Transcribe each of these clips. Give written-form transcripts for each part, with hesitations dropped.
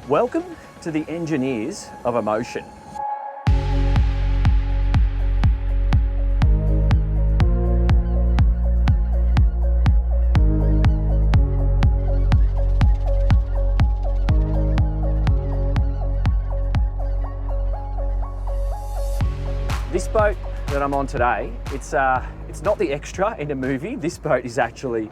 Welcome to the Engineers of Emotion. This boat that I'm on today, it's not the extra in a movie. This boat is actually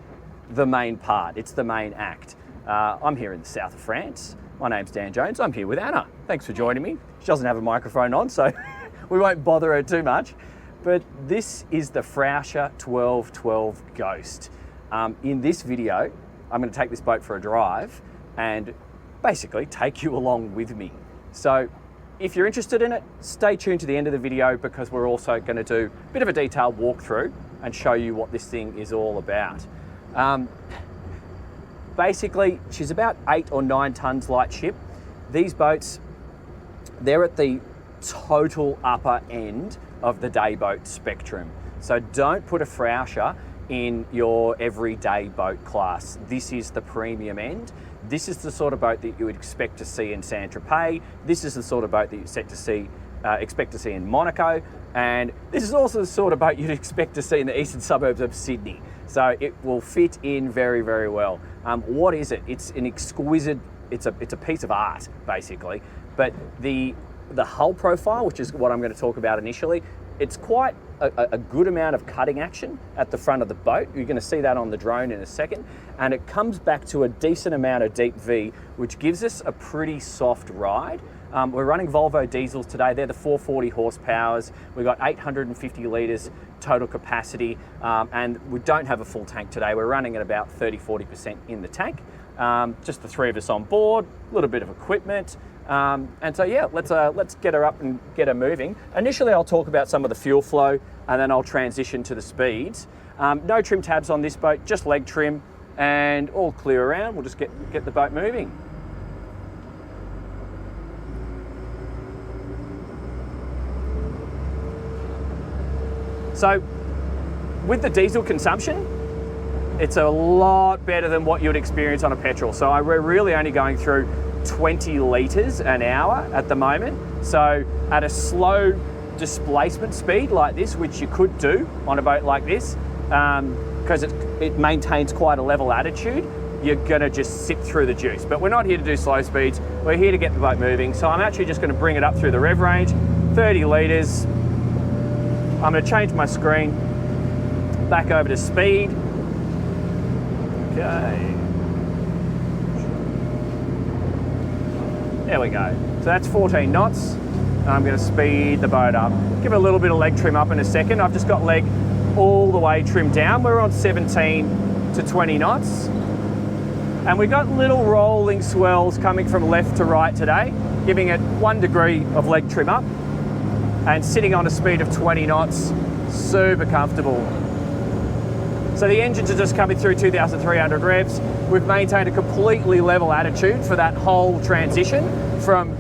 the main part. It's the main act. I'm here in the south of France. My name's Dan Jones. I'm here with Anna. Thanks for joining me. She doesn't have a microphone on, so we won't bother her too much. But this is the Frauscher 1212 Ghost. In this video, I'm going to take this boat for a drive and basically take you along with me. So if you're interested in it, stay tuned to the end of the video because we're also going to do a bit of a detailed walkthrough and show you what this thing is all about. Basically, she's about 8 or 9 tons light ship. These boats, they're at the total upper end of the day boat spectrum. So don't put a Frauscher in your everyday boat class. This is the premium end. This is the sort of boat that you would expect to see in Saint-Tropez. This is the sort of boat that you expect to see in Monaco. And this is also the sort of boat you'd expect to see in the eastern suburbs of Sydney. So it will fit in very, very well. What is it? It's an exquisite, it's a piece of art, basically. But the hull profile, which is what I'm going to talk about initially, it's quite a good amount of cutting action at the front of the boat. You're going to see that on the drone in a second. And it comes back to a decent amount of deep V, which gives us a pretty soft ride. We're running Volvo diesels today. They're the 440 horsepowers. We've got 850 litres total capacity, and we don't have a full tank today. We're running at about 30-40% in the tank. Just the three of us on board, a little bit of equipment. And so yeah, let's get her up and get her moving. Initially, I'll talk about some of the fuel flow, and then I'll transition to the speeds. No trim tabs on this boat, just leg trim, and all clear around. We'll just get the boat moving. So with the diesel consumption, it's a lot better than what you would experience on a petrol. So we're really only going through 20 litres an hour at the moment. So at a slow displacement speed like this, which you could do on a boat like this, because it maintains quite a level attitude, you're gonna just sit through the juice. But we're not here to do slow speeds. We're here to get the boat moving. So I'm actually just gonna bring it up through the rev range, 30 litres. I'm going to change my screen back over to speed. Okay. There we go. So that's 14 knots. I'm going to speed the boat up. Give it a little bit of leg trim up in a second. I've just got leg all the way trimmed down. We're on 17 to 20 knots. And we've got little rolling swells coming from left to right today, giving it 1 degree of leg trim up. And sitting on a speed of 20 knots, super comfortable. So the engines are just coming through 2,300 revs. We've maintained a completely level attitude for that whole transition from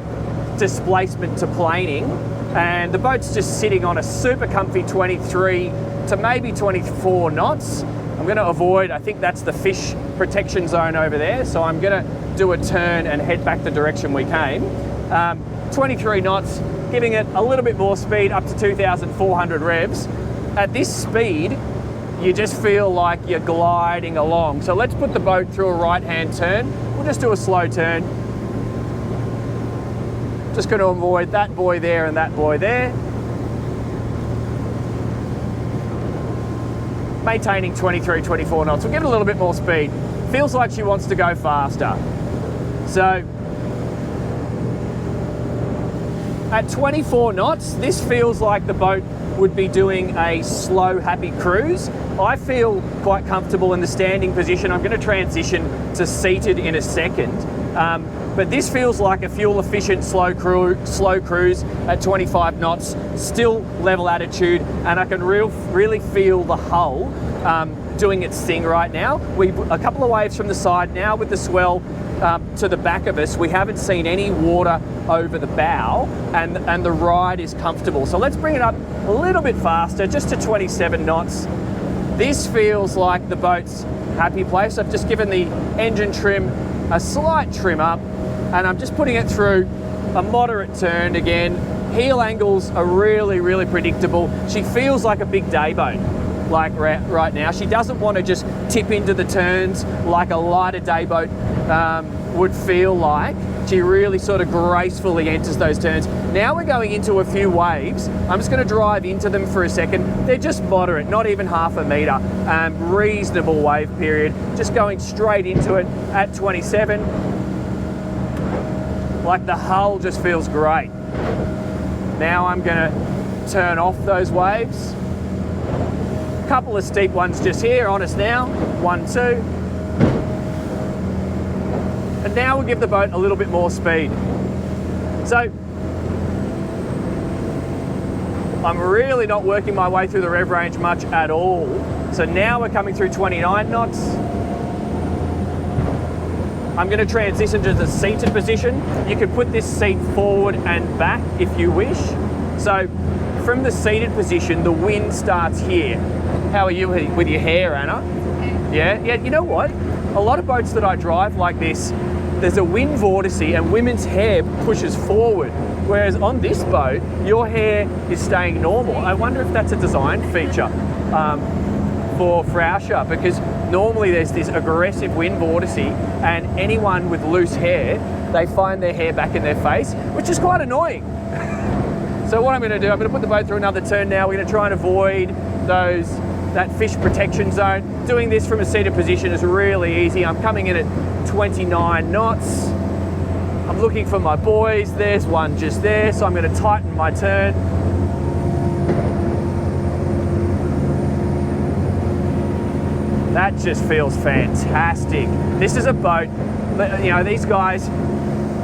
displacement to planing. And the boat's just sitting on a super comfy 23 to maybe 24 knots. I'm gonna avoid, I think that's the fish protection zone over there. So I'm gonna do a turn and head back the direction we came. 23 knots, giving it a little bit more speed up to 2,400 revs. At this speed, you just feel like you're gliding along. So let's put the boat through a right-hand turn. We'll just do a slow turn. Just going to avoid that buoy there and that buoy there. Maintaining 23, 24 knots. We'll give it a little bit more speed. Feels like she wants to go faster. So at 24 knots, this feels like the boat would be doing a slow, happy cruise. I feel quite comfortable in the standing position. I'm going to transition to seated in a second. But this feels like a fuel-efficient slow cruise at 25 knots, still level attitude, and I can really feel the hull doing its thing right now. A couple of waves from the side now with the swell to the back of us. We haven't seen any water over the bow, and the ride is comfortable. So let's bring it up a little bit faster, just to 27 knots. This feels like the boat's happy place. I've just given the engine trim a slight trim up, and I'm just putting it through a moderate turn again. Heel angles are really, really predictable. She feels like a big day boat, like right now. She doesn't want to just tip into the turns like a lighter day boat would feel like. She really sort of gracefully enters those turns. Now we're going into a few waves. I'm just going to drive into them for a second. They're just moderate, not even half a metre. Reasonable wave period. Just going straight into it at 27. Like the hull just feels great. Now I'm going to turn off those waves. A couple of steep ones just here on us now. 1, 2. And now we'll give the boat a little bit more speed. So I'm really not working my way through the rev range much at all. So now we're coming through 29 knots. I'm going to transition to the seated position. You can put this seat forward and back if you wish. So from the seated position, the wind starts here. How are you with your hair, Anna? Yeah, you know what? A lot of boats that I drive like this, there's a wind vortice and women's hair pushes forward. Whereas on this boat, your hair is staying normal. I wonder if that's a design feature for Frauscher, because normally there's this aggressive wind vortice and anyone with loose hair, they find their hair back in their face, which is quite annoying. So what I'm going to do, I'm going to put the boat through another turn now. We're going to try and avoid that fish protection zone. Doing this from a seated position is really easy. I'm coming in at 29 knots. I'm looking for my buoys. There's one just there, so I'm going to tighten my turn. That just feels fantastic. This is a boat, you know, these guys,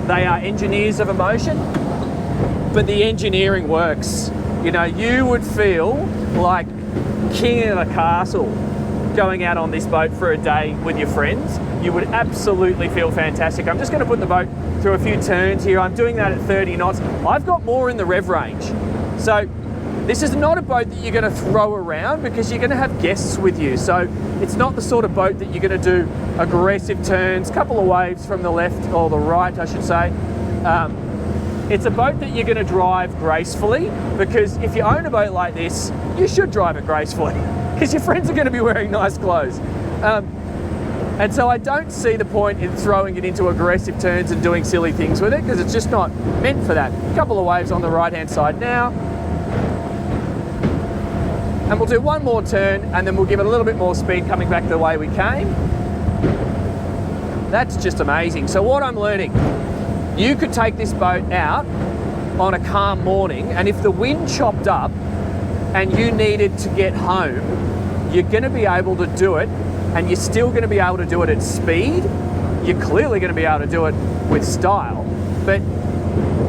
they are engineers of emotion, but the engineering works. You know, you would feel like king of a castle going out on this boat for a day with your friends. You would absolutely feel fantastic. I'm just going to put the boat through a few turns here. I'm doing that at 30 knots. I've got more in the rev range. So this is not a boat that you're going to throw around because you're going to have guests with you. So it's not the sort of boat that you're going to do aggressive turns, couple of waves from the left or the right, I should say. It's a boat that you're going to drive gracefully, because if you own a boat like this, you should drive it gracefully because your friends are going to be wearing nice clothes. And so I don't see the point in throwing it into aggressive turns and doing silly things with it, because it's just not meant for that. A couple of waves on the right-hand side now. And we'll do one more turn and then we'll give it a little bit more speed coming back the way we came. That's just amazing. So what I'm learning, you could take this boat out on a calm morning, and if the wind chopped up and you needed to get home, you're going to be able to do it, and you're still going to be able to do it at speed. You're clearly going to be able to do it with style, but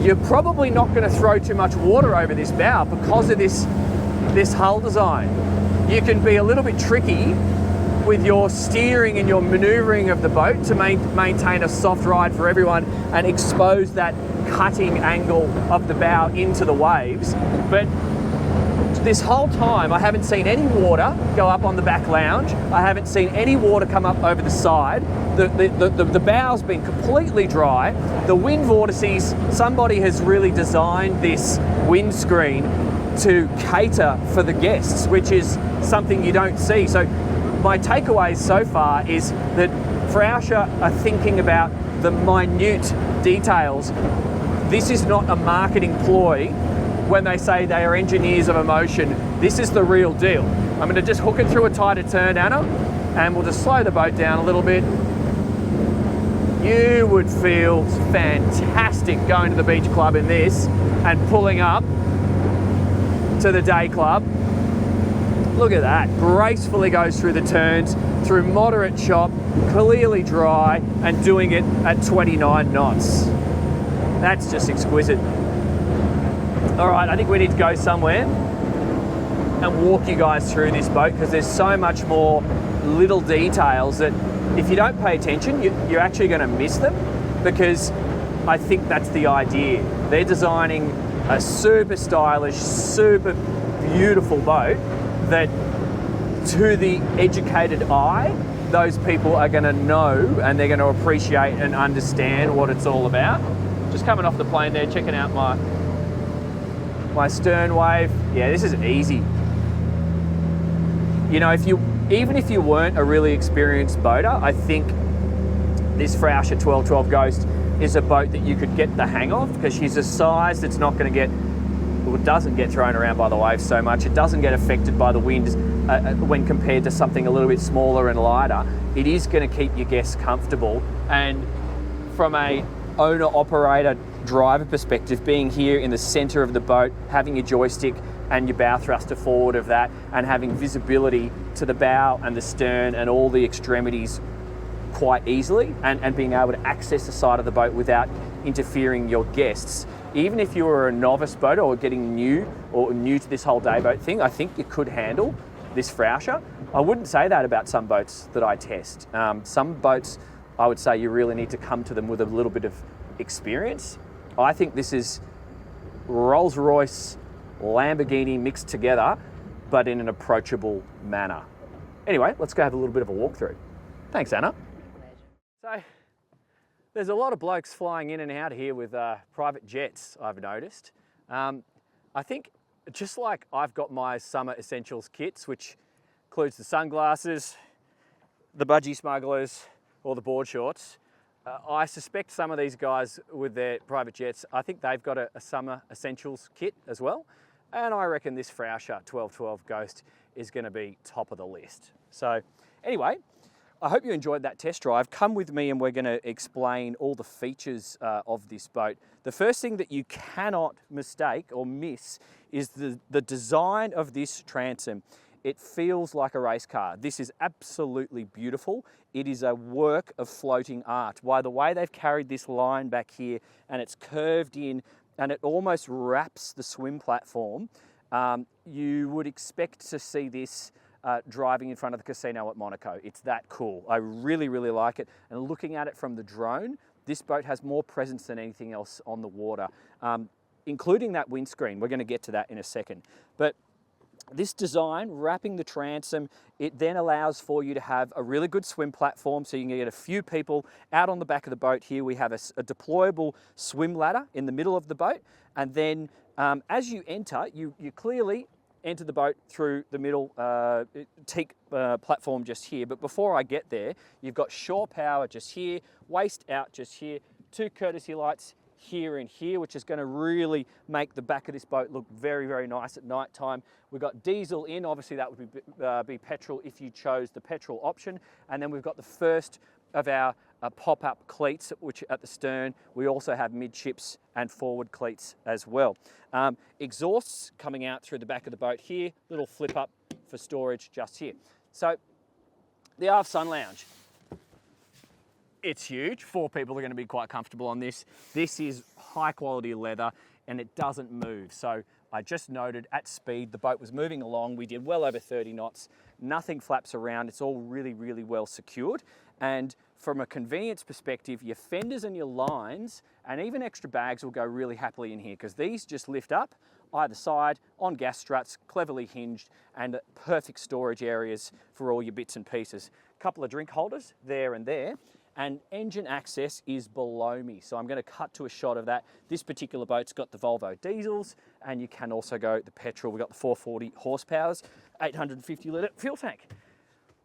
you're probably not going to throw too much water over this bow because of this hull design. You can be a little bit tricky with your steering and your maneuvering of the boat to maintain a soft ride for everyone and expose that cutting angle of the bow into the waves. But this whole time I haven't seen any water go up on the back lounge. I haven't seen any water come up over the side. The bow's been completely dry. The wind vortices, somebody has really designed this windscreen to cater for the guests, which is something you don't see. So my takeaways so far is that Frauscher are thinking about the minute details. This is not a marketing ploy when they say they are engineers of emotion. This is the real deal. I'm going to just hook it through a tighter turn, Anna, and we'll just slow the boat down a little bit. You would feel fantastic going to the beach club in this and pulling up to the day club. Look at that, gracefully goes through the turns, through moderate chop, clearly dry, and doing it at 29 knots. That's just exquisite. All right, I think we need to go somewhere and walk you guys through this boat, because there's so much more little details that if you don't pay attention, you're actually going to miss them, because I think that's the idea. They're designing a super stylish, super beautiful boat that, to the educated eye, those people are going to know and they're going to appreciate and understand what it's all about. Just coming off the plane there, checking out my stern wave. Yeah, this is easy. You know, even if you weren't a really experienced boater, I think this Frauscher 1212 Ghost is a boat that you could get the hang of, because she's a size that's not going to get, well, it doesn't get thrown around by the waves so much. It doesn't get affected by the wind when compared to something a little bit smaller and lighter. It is going to keep your guests comfortable. And from a owner-operator driver perspective, being here in the center of the boat, having your joystick and your bow thruster forward of that, and having visibility to the bow and the stern and all the extremities quite easily, and being able to access the side of the boat without interfering your guests. Even if you were a novice boater or getting new to this whole day boat thing, I think you could handle this Frauscher. I wouldn't say that about some boats that I test. Some boats, I would say you really need to come to them with a little bit of experience. I think this is Rolls-Royce, Lamborghini mixed together, but in an approachable manner. Anyway, let's go have a little bit of a walkthrough. Thanks, Anna. So, there's a lot of blokes flying in and out here with private jets, I've noticed. I think just like I've got my summer essentials kits, which includes the sunglasses, the budgie smugglers, or the board shorts, I suspect some of these guys with their private jets, I think they've got a summer essentials kit as well. And I reckon this Frauscher 1212 Ghost is going to be top of the list. So anyway, I hope you enjoyed that test drive. Come with me and we're going to explain all the features of this boat. The first thing that you cannot mistake or miss is the design of this transom. It feels like a race car. This is absolutely beautiful. It is a work of floating art. By the way they've carried this line back here, and it's curved in and it almost wraps the swim platform. You would expect to see this driving in front of the casino at Monaco. It's that cool. I really, really like it. And looking at it from the drone, this boat has more presence than anything else on the water, including that windscreen. We're going to get to that in a second. But this design, wrapping the transom, it then allows for you to have a really good swim platform, so you can get a few people out on the back of the boat. Here we have a deployable swim ladder in the middle of the boat, and then as you enter, you clearly enter the boat through the middle teak platform just here. But before I get there, you've got shore power just here, waist out just here, two courtesy lights here and here, which is going to really make the back of this boat look very, very nice at night time. We've got diesel in, obviously that would be petrol if you chose the petrol option. And then we've got the first of our pop-up cleats, which at the stern. We also have midships and forward cleats as well. Exhausts coming out through the back of the boat here, little flip up for storage just here. So the aft sun lounge. It's huge. 4 people are going to be quite comfortable on this. This is high quality leather and it doesn't move. So I just noted at speed, the boat was moving along. We did well over 30 knots. Nothing flaps around. It's all really, really well secured. And from a convenience perspective, your fenders and your lines and even extra bags will go really happily in here, because these just lift up either side on gas struts, cleverly hinged, and perfect storage areas for all your bits and pieces. A couple of drink holders there and there. And engine access is below me, so I'm going to cut to a shot of that. This particular boat's got the Volvo diesels, and you can also go the petrol. We've got the 440 horsepowers, 850 litre fuel tank.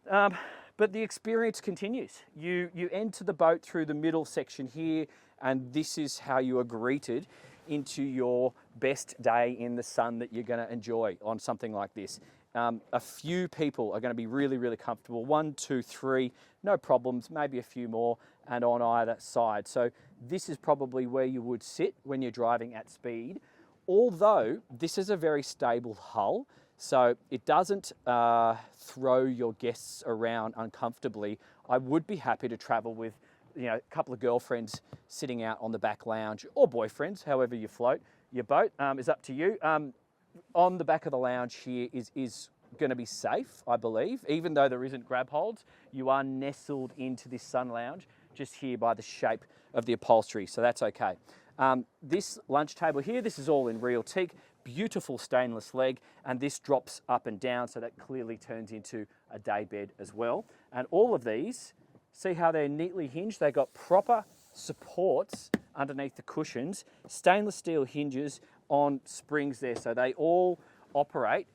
But the experience continues. You enter the boat through the middle section here, and this is how you are greeted into your best day in the sun that you're going to enjoy on something like this. A few people are going to be really, really comfortable. 1, 2, 3, no problems, maybe a few more, and on either side. So this is probably where you would sit when you're driving at speed. Although this is a very stable hull, so it doesn't throw your guests around uncomfortably. I would be happy to travel with, a couple of girlfriends sitting out on the back lounge, or boyfriends, however you float your boat, is up to you. On the back of the lounge here is going to be safe, I believe. Even though there isn't grab holds, you are nestled into this sun lounge just here by the shape of the upholstery, so that's okay. This lunch table here, this is all in real teak, beautiful stainless leg, and this drops up and down, so that clearly turns into a day bed as well. And all of these, see how they're neatly hinged? They've got proper supports underneath the cushions, stainless steel hinges on springs there, so they all operate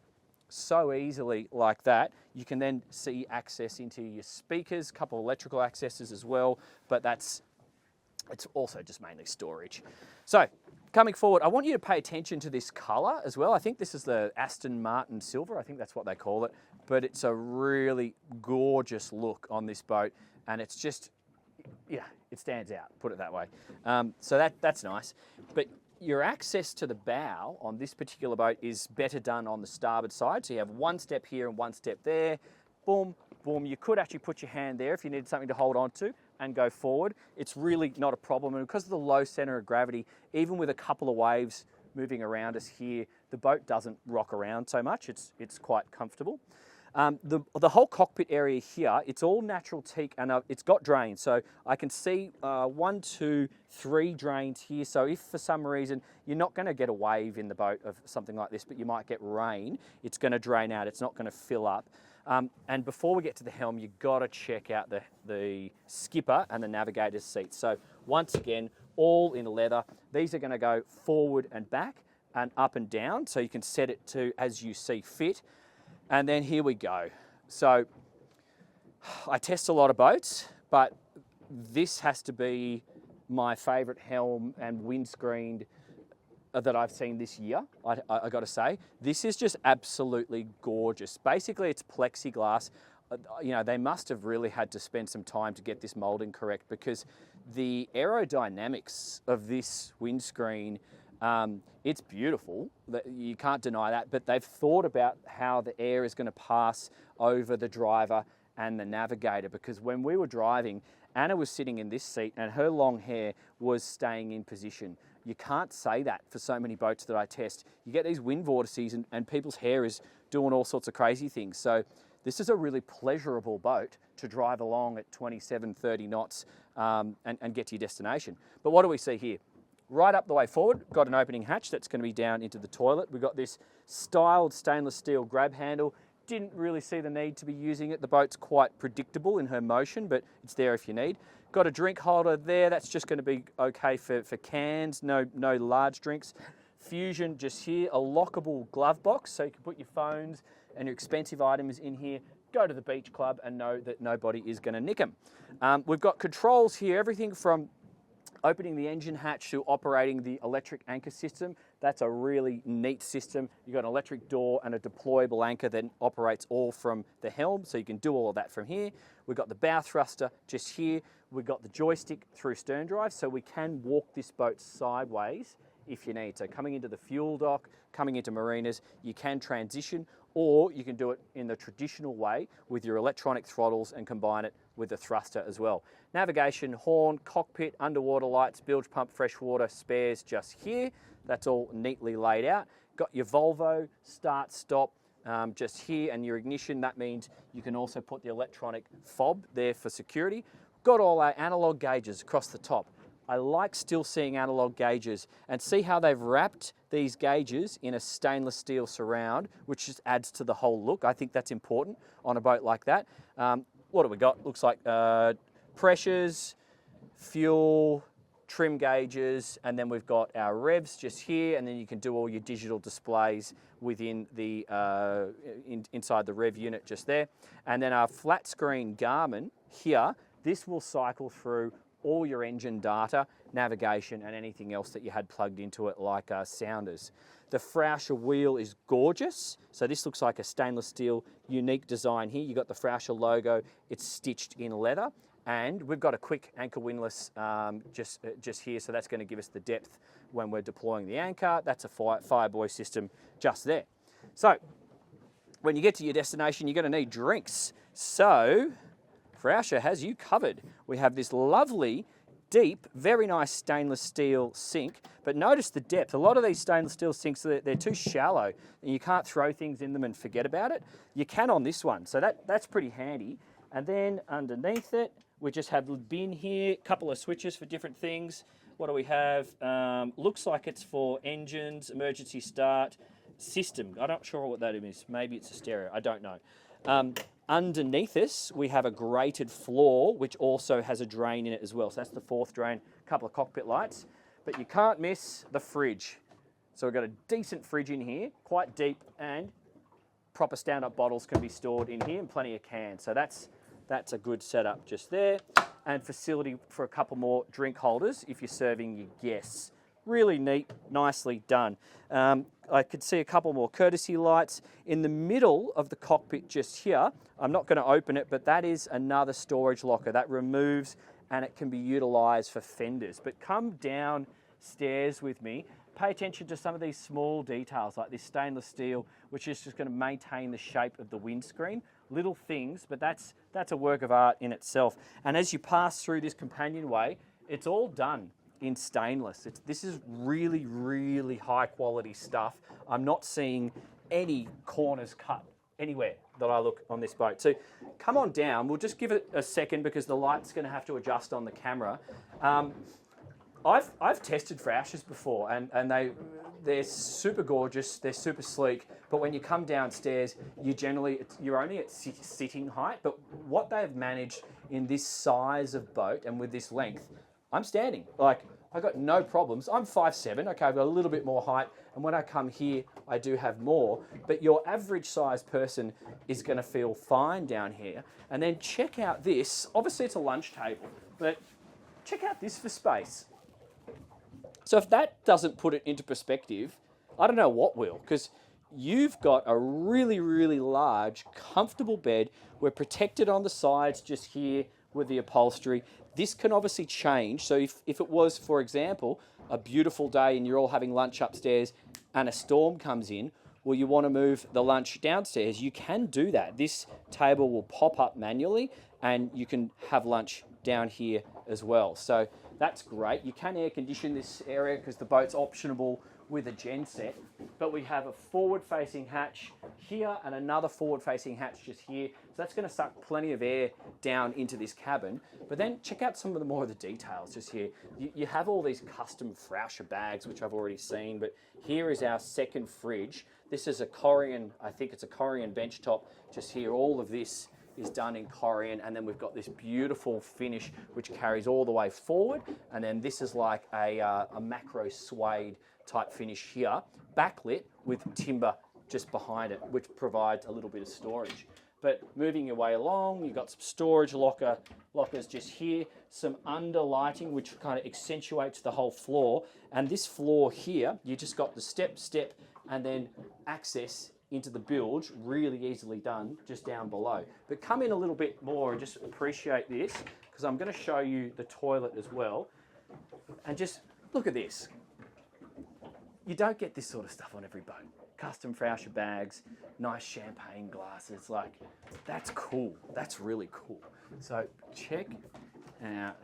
so easily like that. You can then see access into your speakers, a couple of electrical accesses as well, but it's also just mainly storage. So coming forward, I want you to pay attention to this colour as well. I think this is the Aston Martin Silver, I think that's what they call it, but it's a really gorgeous look on this boat, and it's just, yeah, it stands out, put it that way. So that's nice. But your access to the bow on this particular boat is better done on the starboard side. So you have one step here and one step there. Boom, boom. You could actually put your hand there if you needed something to hold on to and go forward. It's really not a problem. And because of the low center of gravity, even with a couple of waves moving around us here, the boat doesn't rock around so much. It's quite comfortable. The whole cockpit area here, it's all natural teak, and it's got drains. So I can see 1, 2, 3 drains here. So if for some reason you're not going to get a wave in the boat of something like this, but you might get rain, it's going to drain out. It's not going to fill up. And before we get to the helm, you've got to check out the skipper and the navigator's seat. So once again, all in leather. These are going to go forward and back and up and down. So you can set it to as you see fit. And then here we go. So I test a lot of boats, but this has to be my favourite helm and windscreen that I've seen this year, I got to say. This is just absolutely gorgeous. Basically, it's plexiglass. You know, they must have really had to spend some time to get this moulding correct, because the aerodynamics of this windscreen, it's beautiful, you can't deny that, but they've thought about how the air is going to pass over the driver and the navigator, because when we were driving, Anna was sitting in this seat and her long hair was staying in position. You can't say that for so many boats that I test. You get these wind vortices and people's hair is doing all sorts of crazy things. So this is a really pleasurable boat to drive along at 27, 30 knots and get to your destination. But what do we see here? Right up the way forward, got an opening hatch that's going to be down into the toilet. We've got this styled stainless steel grab handle. Didn't really see the need to be using it. The boat's quite predictable in her motion, but it's there if you need. Got a drink holder there. That's just going to be okay for cans, no large drinks. Fusion just here, a lockable glove box, so you can put your phones and your expensive items in here, go to the beach club and know that nobody is going to nick them. We've got controls here, everything from opening the engine hatch to operating the electric anchor system. That's a really neat system. You've got an electric door and a deployable anchor that operates all from the helm, so you can do all of that from here. We've got the bow thruster just here. We've got the joystick through stern drive, so we can walk this boat sideways if you need. So coming into the fuel dock, coming into marinas, you can transition, or you can do it in the traditional way with your electronic throttles and combine it with the thruster as well. Navigation, horn, cockpit, underwater lights, bilge pump, freshwater, spares just here. That's all neatly laid out. Got your Volvo, start, stop, just here, and your ignition. That means you can also put the electronic fob there for security. Got all our analog gauges across the top. I like still seeing analog gauges, and see how they've wrapped these gauges in a stainless steel surround, which just adds to the whole look. I think that's important on a boat like that. What do we got? Looks like pressures, fuel, trim gauges, and then we've got our revs just here, and then you can do all your digital displays within the inside the rev unit just there. And then our flat screen Garmin here, this will cycle through all your engine data, navigation, and anything else that you had plugged into it, like sounders. The Frauscher wheel is gorgeous. So this looks like a stainless steel unique design here. You've got the Frauscher logo, it's stitched in leather. And we've got a quick anchor windlass just here, so that's going to give us the depth when we're deploying the anchor. That's a Fireboy system just there. So when you get to your destination, you're going to need drinks. So Frauscher has you covered. We have this lovely, deep, very nice stainless steel sink, but notice the depth. A lot of these stainless steel sinks, they're too shallow, and you can't throw things in them and forget about it. You can on this one, so that's pretty handy. And then underneath it, we just have a bin here, a couple of switches for different things. What do we have? Looks like it's for engines, emergency start, system. I'm not sure what that is. Maybe it's a stereo. I don't know. Underneath us, we have a grated floor, which also has a drain in it as well. So that's the fourth drain, a couple of cockpit lights. But you can't miss the fridge. So we've got a decent fridge in here, quite deep, and proper stand-up bottles can be stored in here and plenty of cans. So that's a good setup just there. And facility for a couple more drink holders if you're serving your guests. Really neat, nicely done. I could see a couple more courtesy lights. In the middle of the cockpit just here, I'm not going to open it, but that is another storage locker that removes and it can be utilised for fenders. But come downstairs with me. Pay attention to some of these small details like this stainless steel, which is just going to maintain the shape of the windscreen. Little things, but that's a work of art in itself. And as you pass through this companionway, it's all done in stainless. This is really, really high quality stuff. I'm not seeing any corners cut anywhere that I look on this boat. So come on down. We'll just give it a second because the light's going to have to adjust on the camera. I've tested Frauschers before, and they're super gorgeous. They're super sleek. But when you come downstairs, you're only at sitting height. But what they've managed in this size of boat and with this length, I'm standing. Like, I've got no problems. I'm 5'7". Okay, I've got a little bit more height. And when I come here, I do have more. But your average size person is going to feel fine down here. And then check out this. Obviously, it's a lunch table. But check out this for space. So if that doesn't put it into perspective, I don't know what will. Because you've got a really, really large, comfortable bed. We're protected on the sides just here with the upholstery. This can obviously change. So if it was, for example, a beautiful day and you're all having lunch upstairs and a storm comes in, well, you want to move the lunch downstairs, you can do that. This table will pop up manually and you can have lunch down here as well. So that's great. You can air condition this area because the boat's optionable with a genset, but we have a forward-facing hatch here and another forward-facing hatch just here. So that's going to suck plenty of air down into this cabin. But then check out some of the more of the details just here. You have all these custom Frauscher bags, which I've already seen, but here is our second fridge. This is a Korean, I think it's a Korean benchtop just here. All of this is done in Korean, and then we've got this beautiful finish which carries all the way forward, and then this is like a macro suede type finish here, backlit with timber just behind it, which provides a little bit of storage. But moving your way along, you've got some storage lockers just here, some under lighting which kind of accentuates the whole floor, and this floor here, you just got the step, and then access into the bilge, really easily done just down below. But come in a little bit more and just appreciate this, because I'm going to show you the toilet as well. And just look at this. You don't get this sort of stuff on every boat. Custom Frauscher bags, nice champagne glasses, like, that's cool. That's really cool. So check out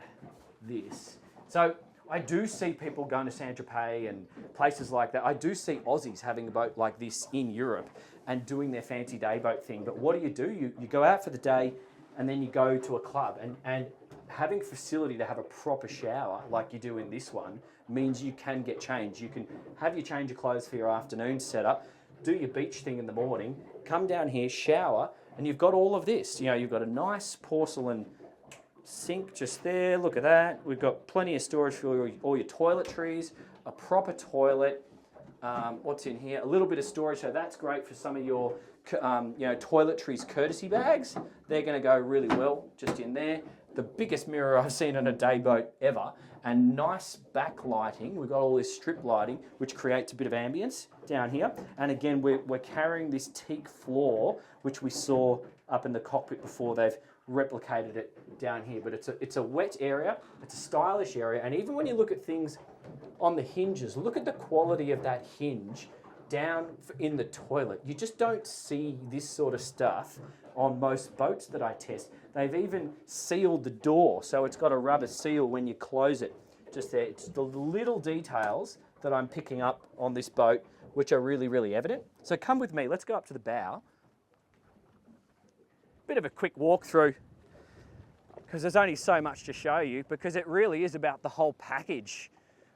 this. So I do see people going to Saint-Tropez and places like that. I do see Aussies having a boat like this in Europe and doing their fancy day boat thing. But what do? You go out for the day and then you go to a club. And having facility to have a proper shower like you do in this one means you can get changed. You can have your change of clothes for your afternoon setup, do your beach thing in the morning, come down here, shower, and you've got all of this. You know, you've got a nice porcelain sink just there. Look at that. We've got plenty of storage for all your toiletries, a proper toilet. What's in here? A little bit of storage, so that's great for some of your toiletries courtesy bags. They're going to go really well just in there. The biggest mirror I've seen on a day boat ever, and nice backlighting. We've got all this strip lighting, which creates a bit of ambience down here. And again, we're carrying this teak floor, which we saw up in the cockpit before. They've replicated it down here, but it's a wet area, it's a stylish area, and even when you look at things on the hinges, look at the quality of that hinge down in the toilet. You just don't see this sort of stuff on most boats that I test. They've even sealed the door, so it's got a rubber seal when you close it. Just there, it's the little details that I'm picking up on this boat, which are really, really evident. So come with me, let's go up to the bow. Bit of a quick walkthrough, because there's only so much to show you, because it really is about the whole package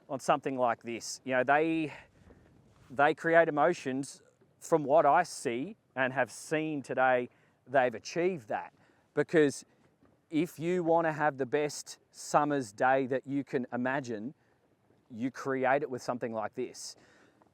on something like this. You know, they create emotions from what I see and have seen today they've achieved that, because if you want to have the best summer's day that you can imagine, you create it with something like this.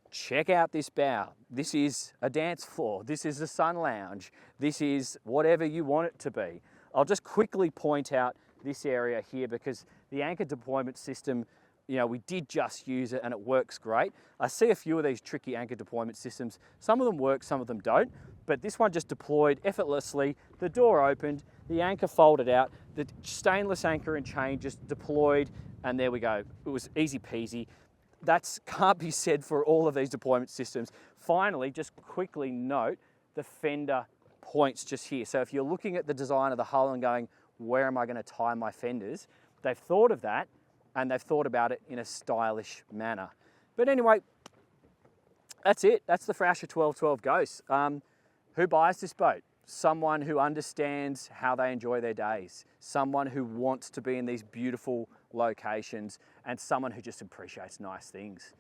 Check out this bow. This is a dance floor. This is a sun lounge. This is whatever you want it to be. I'll just quickly point out this area here because the anchor deployment system, you know, we did just use it and it works great. I see a few of these tricky anchor deployment systems. Some of them work, some of them don't, but this one just deployed effortlessly. The door opened, the anchor folded out, the stainless anchor and chain just deployed, and there we go. It was easy peasy. That can't be said for all of these deployment systems. Finally, just quickly note the fender points just here. So if you're looking at the design of the hull and going, where am I going to tie my fenders? They've thought of that, and they've thought about it in a stylish manner. But anyway, that's it. That's the Frauscher 1212 Ghost. Who buys this boat? Someone who understands how they enjoy their days, someone who wants to be in these beautiful locations, and someone who just appreciates nice things.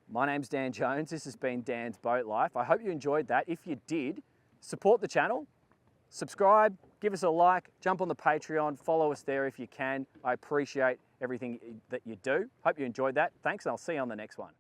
My name's Dan Jones. This has been Dan's Boat Life. I hope you enjoyed that. If you did, support the channel, subscribe, give us a like, jump on the Patreon, follow us there if you can. I appreciate everything that you do. Hope you enjoyed that. Thanks, and I'll see you on the next one.